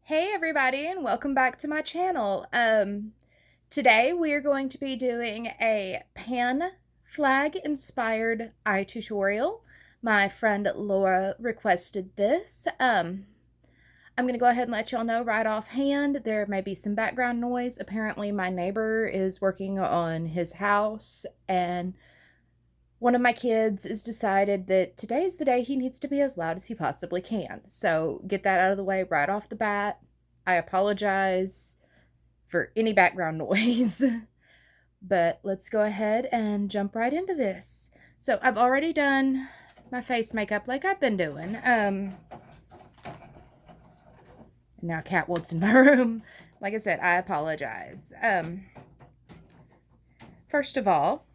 Hey everybody, and welcome back to my channel. Today we are going to be doing a pan flag inspired eye tutorial. My friend Laura requested this. I'm going to go ahead and let y'all know right offhand there may be some background noise. Apparently my neighbor is working on his house, and one of my kids has decided that today's the day he needs to be as loud as he possibly can. So get that out of the way right off the bat. I apologize for any background noise, but let's go ahead and jump right into this. So I've already done my face makeup like I've been doing. Now Cat wants in my room. Like I said, I apologize. First of all,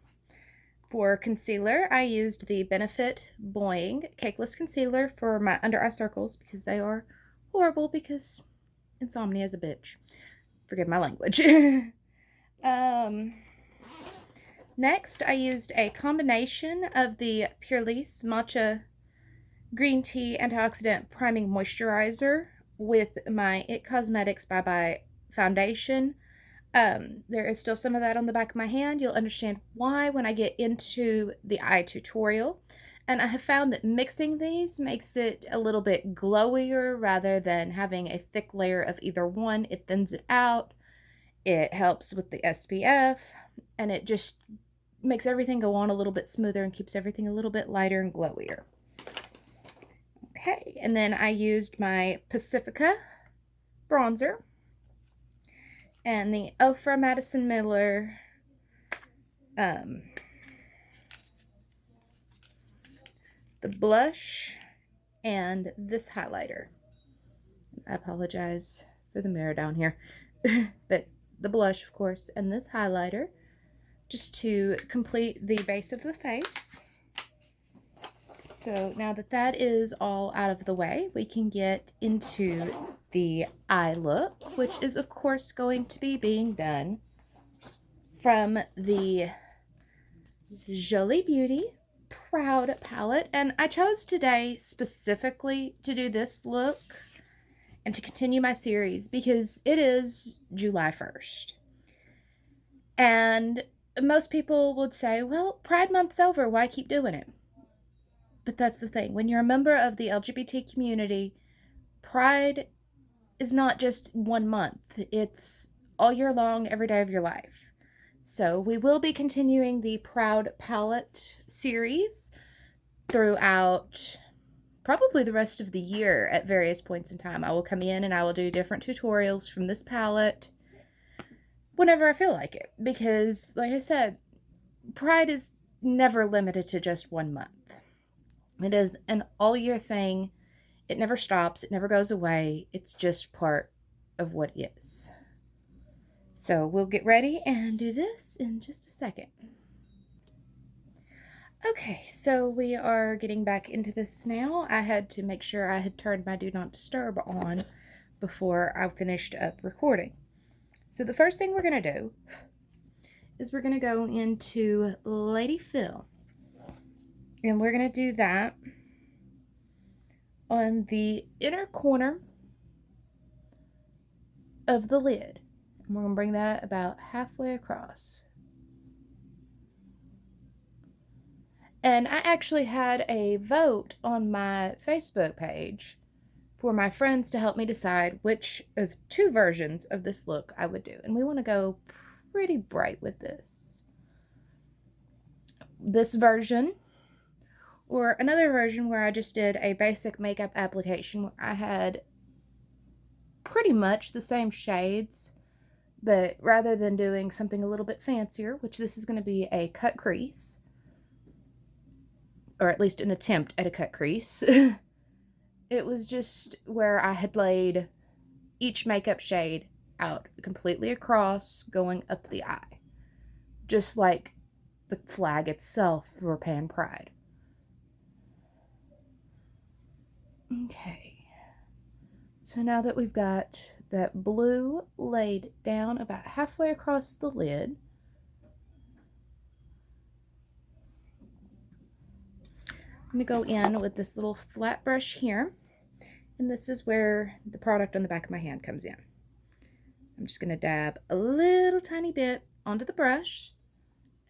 for concealer, I used the Benefit Boing Cakeless Concealer for my under eye circles because they are horrible because insomnia is a bitch. Forgive my language. Next, I used a combination of the Purlisse Matcha Green Tea Antioxidant Priming Moisturizer with my It Cosmetics Bye Bye Foundation. There is still some of that on the back of my hand. You'll understand why when I get into the eye tutorial. And I have found that mixing these makes it a little bit glowier rather than having a thick layer of either one. It thins it out. It helps with the SPF. And it just makes everything go on a little bit smoother and keeps everything a little bit lighter and glowier. Okay, and then I used my Pacifica bronzer and the Ofra Madison Miller the blush and this highlighter. I apologize for the mirror down here. But the blush, of course, and this highlighter just to complete the base of the face. So now that that is all out of the way, we can get into the eye look, which is of course going to be being done from the Jolie Beauty Proud palette. And I chose today specifically to do this look and to continue my series because it is July 1st. And most people would say, well, Pride Month's over, why keep doing it? But that's the thing. When you're a member of the LGBT community, Pride is not just 1 month. It's all year long, every day of your life. So we will be continuing the Proud Palette series throughout probably the rest of the year at various points in time. I will come in and I will do different tutorials from this palette whenever I feel like it. Because, like I said, Pride is never limited to just 1 month. It is an all-year thing. It never stops. It never goes away. It's just part of what is. So we'll get ready and do this in just a second. Okay, so we are getting back into this now. I had to make sure I had turned my Do Not Disturb on before I finished up recording. So the first thing we're going to do is we're going to go into Lady Phil. And we're going to do that on the inner corner of the lid. And we're going to bring that about halfway across. And I actually had a vote on my Facebook page for my friends to help me decide which of 2 versions of this look I would do. And we want to go pretty bright with this. This version, or another version where I just did a basic makeup application where I had pretty much the same shades, but rather than doing something a little bit fancier, which this is going to be a cut crease, or at least an attempt at a cut crease, it was just where I had laid each makeup shade out completely across, going up the eye, just like the flag itself for Pan Pride. Okay, so now that we've got that blue laid down about halfway across the lid, I'm going to go in with this little flat brush here And this is where the product on the back of my hand comes in. I'm just going to dab a little tiny bit onto the brush,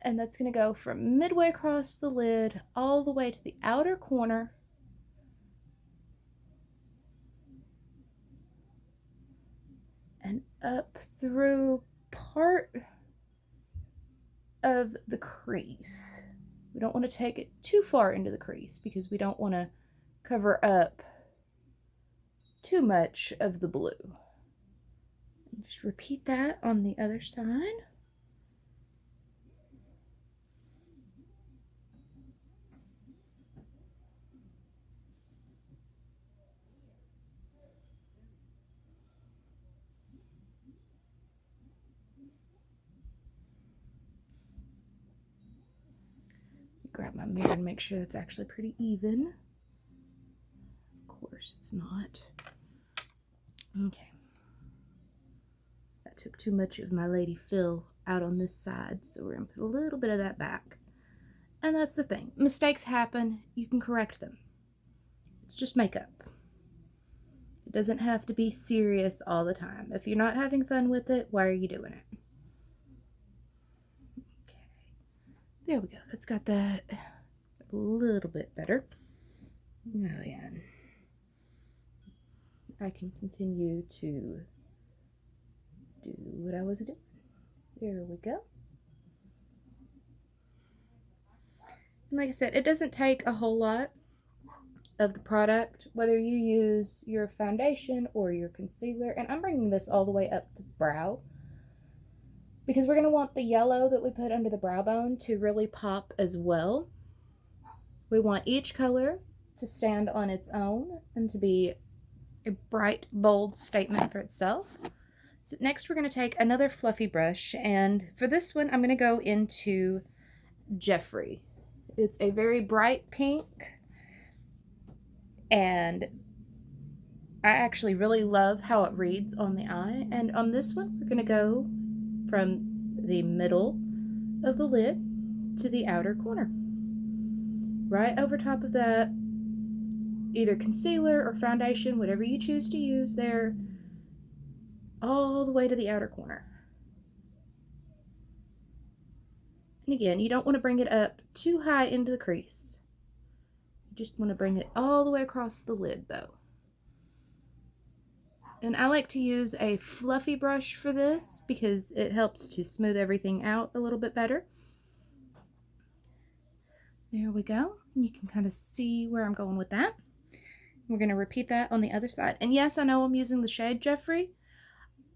and that's going to go from midway across the lid all the way to the outer corner. And up through part of the crease. We don't want to take it too far into the crease because we don't want to cover up too much of the blue. Just repeat that on the other side. Grab my mirror and make sure that's actually pretty even. Of course, it's not. Okay. That took too much of my lady fill out on this side, so we're going to put a little bit of that back. And that's the thing. Mistakes happen. You can correct them. It's just makeup. It doesn't have to be serious all the time. If you're not having fun with it, why are you doing it? Okay. There we go. That's got that a little bit better. Now then, I can continue to do what I was doing. There we go. And like I said, it doesn't take a whole lot of the product, whether you use your foundation or your concealer. And I'm bringing this all the way up to brow because we're going to want the yellow that we put under the brow bone to really pop as well. We want each color to stand on its own and to be a bright, bold statement for itself. So next we're going to take another fluffy brush, and for this one I'm going to go into Jeffrey. It's a very bright pink, and I actually really love how it reads on the eye. And on this one we're going to go from the middle of the lid to the outer corner. Right over top of that, either concealer or foundation, whatever you choose to use there, all the way to the outer corner. And again, you don't want to bring it up too high into the crease. You just want to bring it all the way across the lid though. And I like to use a fluffy brush for this because it helps to smooth everything out a little bit better. There we go. You can kind of see where I'm going with that. We're going to repeat that on the other side. And yes, I know I'm using the shade Jeffrey.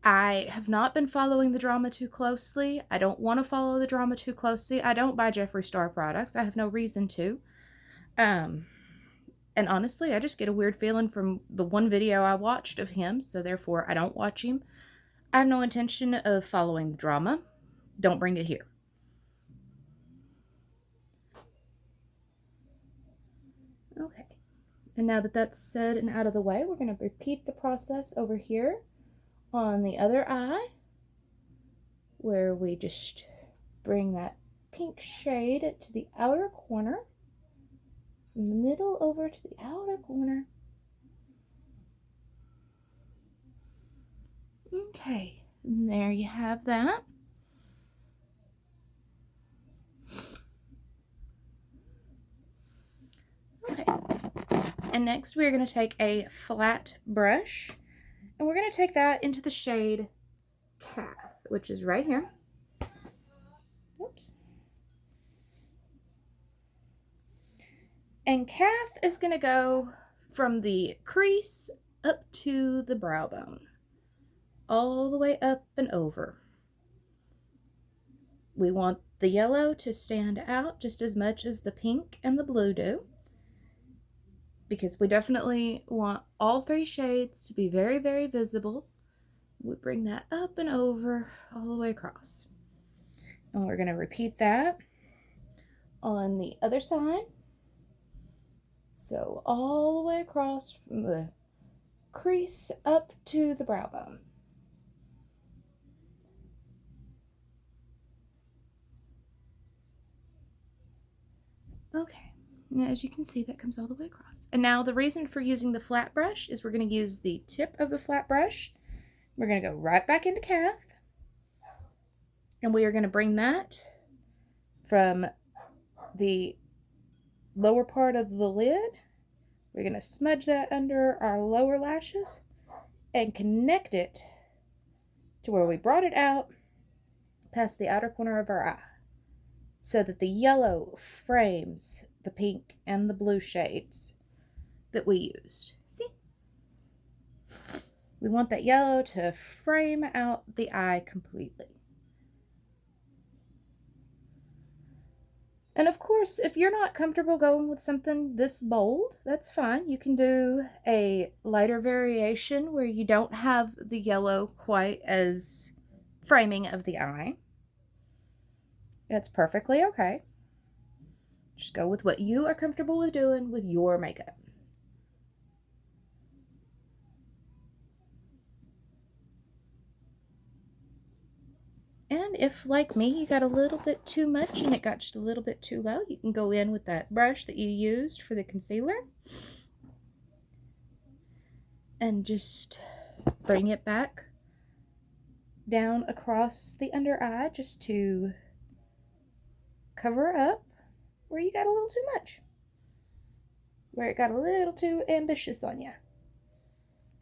I have not been following the drama too closely. I don't want to follow the drama too closely. I don't buy Jeffree Star products. I have no reason to. And honestly, I just get a weird feeling from the one video I watched of him, so therefore I don't watch him. I have no intention of following the drama. Don't bring it here. Okay. And now that that's said and out of the way, we're going to repeat the process over here on the other eye, where we just bring that pink shade to the outer corner, from the middle over to the outer corner. Okay, and there you have that. Okay, and next we're going to take a flat brush, and we're going to take that into the shade Calf, which is right here. Oops. And Calf is going to go from the crease up to the brow bone, all the way up and over. We want the yellow to stand out just as much as the pink and the blue do, because we definitely want all three shades to be very, very visible. We bring that up and over all the way across. And we're going to repeat that on the other side. So all the way across from the crease up to the brow bone. Okay, And as you can see, that comes all the way across. And now the reason for using the flat brush is we're going to use the tip of the flat brush. We're going to go right back into calf. And we are going to bring that from the lower part of the lid. We're going to smudge that under our lower lashes and connect it to where we brought it out past the outer corner of our eye, so that the yellow frames the pink and the blue shades that we used. See? We want that yellow to frame out the eye completely. And of course, if you're not comfortable going with something this bold, that's fine. You can do a lighter variation where you don't have the yellow quite as framing of the eye. That's perfectly okay. Just go with what you are comfortable with doing with your makeup. And if, like me, you got a little bit too much and it got just a little bit too low, you can go in with that brush that you used for the concealer and just bring it back down across the under eye just to cover up where you got a little too much, where it got a little too ambitious on you.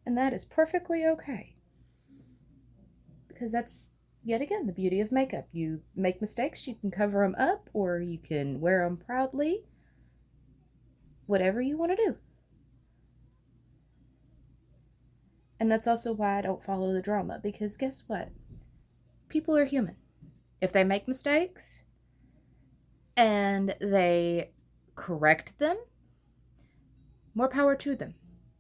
And that is perfectly okay, because that's, yet again, the beauty of makeup. You make mistakes, you can cover them up, or you can wear them proudly. Whatever you want to do. And that's also why I don't follow the drama, because guess what? People are human. If they make mistakes and they correct them, more power to them.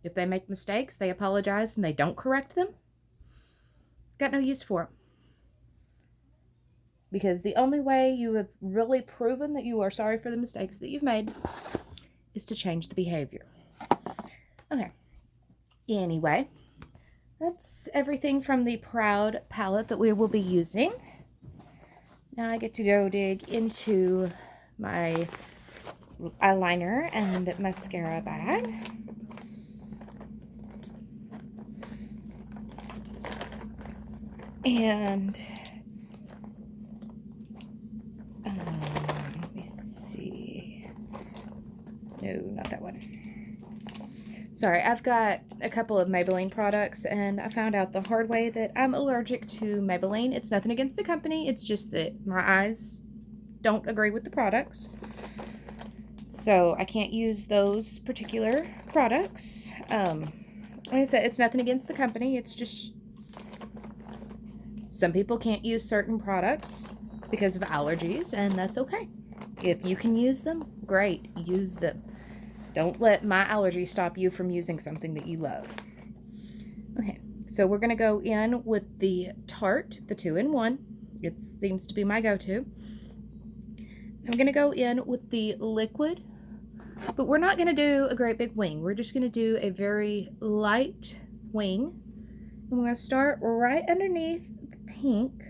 If they make mistakes, they apologize, and they don't correct them, got no use for them. Because the only way you have really proven that you are sorry for the mistakes that you've made is to change the behavior. Okay. Anyway, that's everything from the Proud palette that we will be using. Now I get to go dig into my eyeliner and mascara bag. And let me see. No, not that one. Sorry, I've got a couple of Maybelline products, and I found out the hard way that I'm allergic to Maybelline. It's nothing against the company, it's just that my eyes don't agree with the products. So I can't use those particular products. Like I said, it's nothing against the company, it's just some people can't use certain products because of allergies, and that's okay. If you can use them, great, use them. Don't let my allergy stop you from using something that you love. Okay, so we're going to go in with the Tarte, the 2-in-1. It seems to be my go-to. I'm going to go in with the liquid, but we're not going to do a great big wing. We're just going to do a very light wing. And we're going to start right underneath the pink.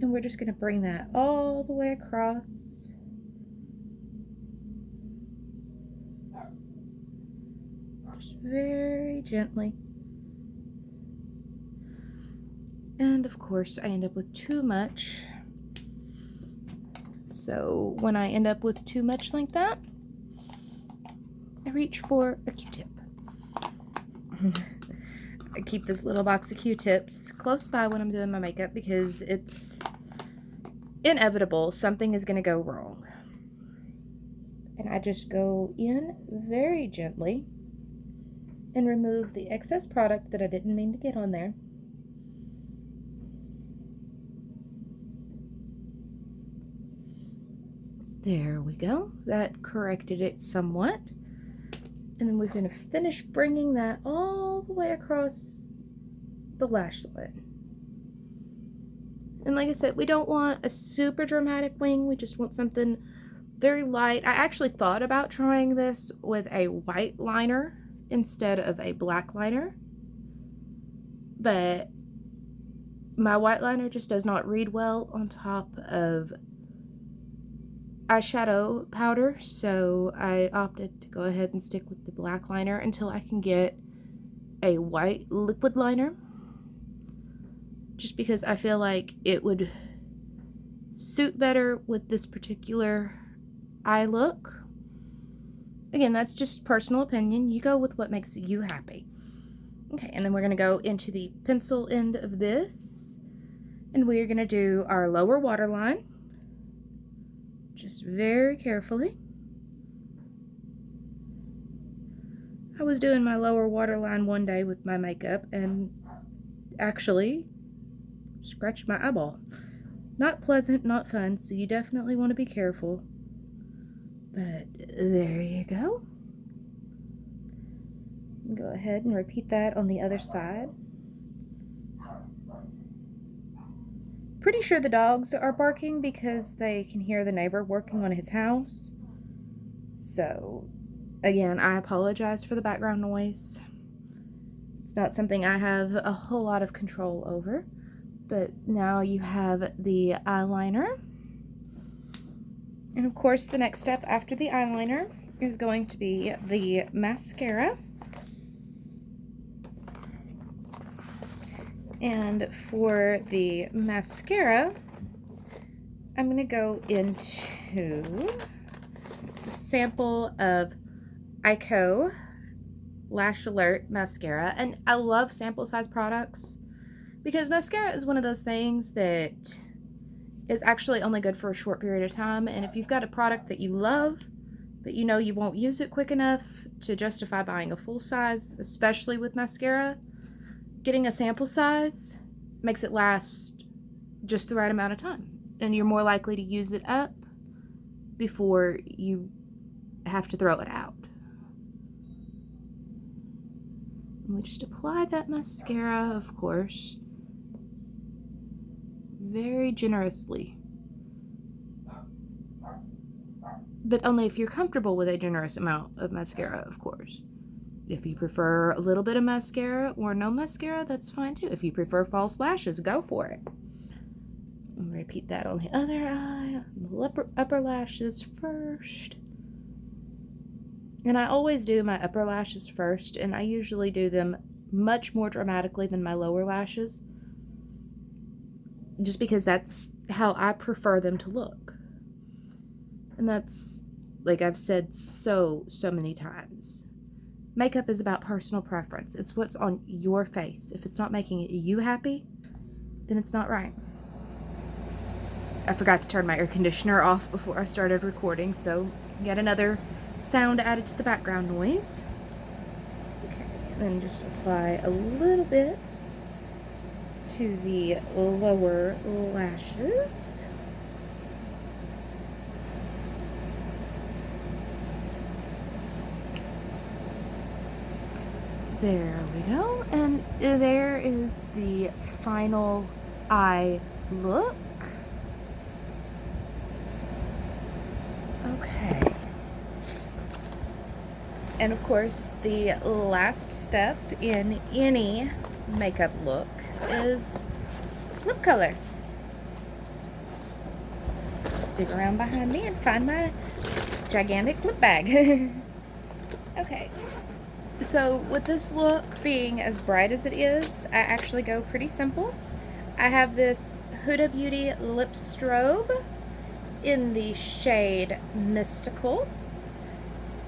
And we're just going to bring that all the way across. Just very gently. And of course, I end up with too much. So when I end up with too much like that, I reach for a Q-tip. I keep this little box of Q-tips close by when I'm doing my makeup because it's inevitable something is going to go wrong. And I just go in very gently and remove the excess product that I didn't mean to get on there. There we go. That corrected it somewhat. And then we're going to finish bringing that all the way across the lash line. And like I said, we don't want a super dramatic wing. We just want something very light. I actually thought about trying this with a white liner instead of a black liner, but my white liner just does not read well on top of eyeshadow powder, so I opted to go ahead and stick with the black liner until I can get a white liquid liner, just because I feel like it would suit better with this particular eye look. Again, that's just personal opinion. You go with what makes you happy. Okay, and then we're going to go into the pencil end of this, and we're going to do our lower waterline, just very carefully. I was doing my lower waterline one day with my makeup and actually scratched my eyeball. Not pleasant, not fun, so you definitely want to be careful. But there you go. Go ahead and repeat that on the other side. Pretty sure the dogs are barking because they can hear the neighbor working on his house. So, again, I apologize for the background noise. It's not something I have a whole lot of control over. But now you have the eyeliner. And of course, the next step after the eyeliner is going to be the mascara. And for the mascara, I'm going to go into a sample of Ico Lash Alert mascara. And I love sample size products because mascara is one of those things that is actually only good for a short period of time. And if you've got a product that you love, but you know you won't use it quick enough to justify buying a full size, especially with mascara, getting a sample size makes it last just the right amount of time. And you're more likely to use it up before you have to throw it out. And we just apply that mascara, of course, very generously. But only if you're comfortable with a generous amount of mascara, of course. If you prefer a little bit of mascara or no mascara, that's fine too. If you prefer false lashes, go for it. And repeat that on the other eye, the upper lashes first. And I always do my upper lashes first, and I usually do them much more dramatically than my lower lashes, just because that's how I prefer them to look. And that's, like I've said so many times, makeup is about personal preference. It's what's on your face. If it's not making you happy, then it's not right. I forgot to turn my air conditioner off before I started recording, so yet another sound added to the background noise. Okay, and then just apply a little bit to the lower lashes. There we go, and there is the final eye look. Okay. And of course, the last step in any makeup look is lip color. Dig around behind me and find my gigantic lip bag. Okay. So with this look being as bright as it is, I actually go pretty simple. I have this Huda Beauty lip strobe in the shade Mystical.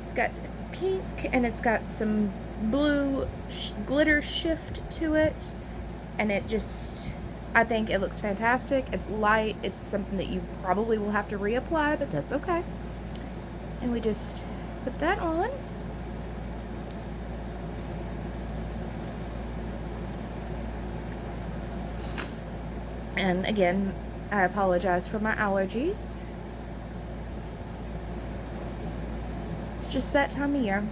It's got pink and it's got some blue glitter shift to it, and it just, I think it looks fantastic. It's light. It's something that you probably will have to reapply, but that's okay. And we just put that on. And again, I apologize for my allergies. It's just that time of year.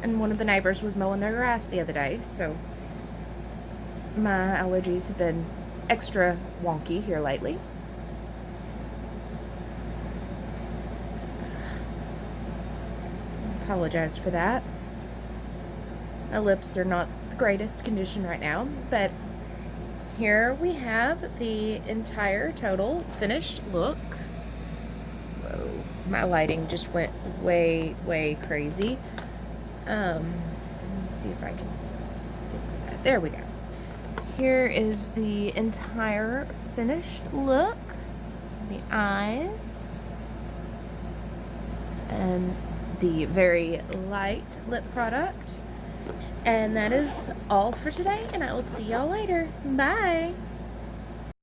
And one of the neighbors was mowing their grass the other day, so my allergies have been extra wonky here lately. I apologize for that. My lips are not the greatest condition right now, but here we have the entire total finished look. Whoa. my lighting just went way crazy. Let me see if I can fix that. There we go. Here is the entire finished look. The eyes. And the very light lip product. And that is all for today, and I will see y'all later. Bye!